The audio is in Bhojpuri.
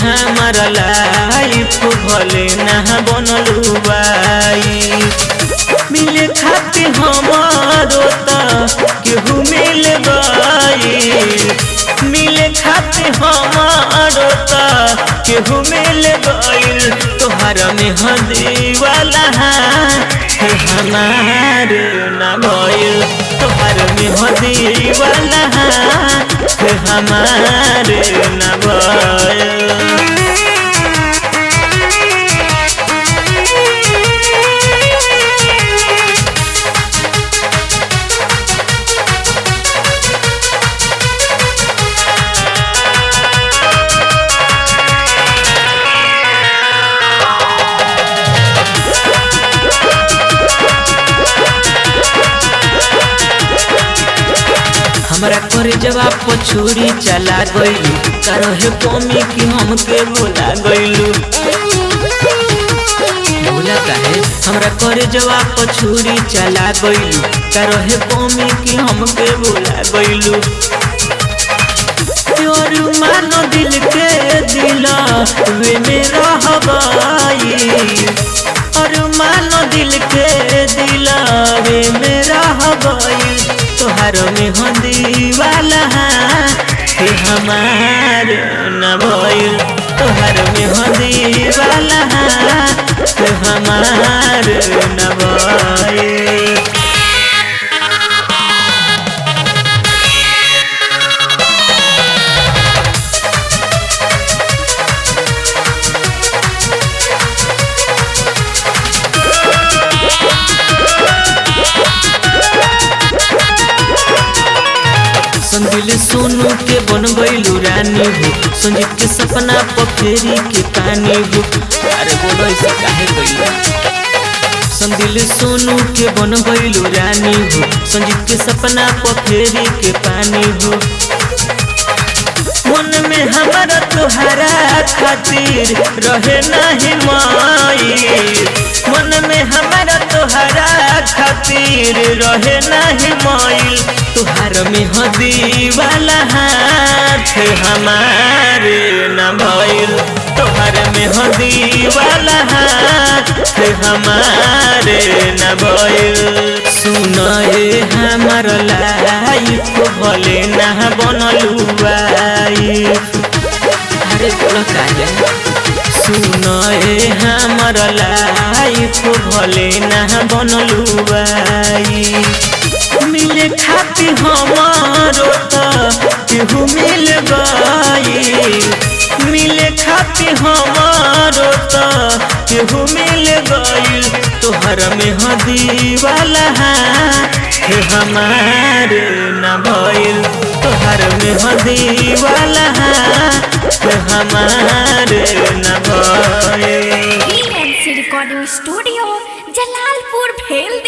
हमार लाइफ भले ना बनलू बाई। मिले खातिर हमारो त केहू मिल गई, मिले खातिर हमारो त केहू मिल गई। तोहर मेहंदी वाला हमार ना भइल, तोहर मेहंदी वाला हमार ना भइल। हमरा कर जवाब पर छुरी चला गइलू, करहे कमी कि हमके भुला गइलू। भुला काहे? हमरा कर जवाब पर छुरी चला गइलू, करहे कमी कि हमके भुला गइलू। और मानो दिल के दिला वे मेरा हवाई, और मानो दिल के दिला वे मेरा हवाई। तोहर मेहंदी वाला हमार न भइल, तोहर मेहंदी वाला हमार न भइल। संदिल सोनू के बन गइलू रानी हो, संजीत के सपना पर फेरी के पानी हो। अरे बोलो ऐसे काहे गइलू? संदिल सोनू के बन गइलू रानी हो, संजीत के सपना पर फेरी के पानी हो। मन में हमारा तोहरा खातिर रहे नहीं माई, मन में हमारा तोहरा खातिर रहे नहीं माई। तुहार मेहंदी वाला हाथ हमारे न भइल, तुहार मेहंदी वाला हाथ हमारे न भइल। सुनाए हमार लाइफ भले ना बनलू बाई। अरे बोला काहे? सुनाए हमार लाइफ भले ना बनलू बाई। मिले खातिर हमारो त केहू मिल गई, मिले खातिर हमारो त केहू मिल गई। तोहर मेहंदी वाला हमार न भइल, तोहर मेहंदी वाला हमार न भइल। रिकॉर्डिंग स्टूडियो जलालपुर भेल।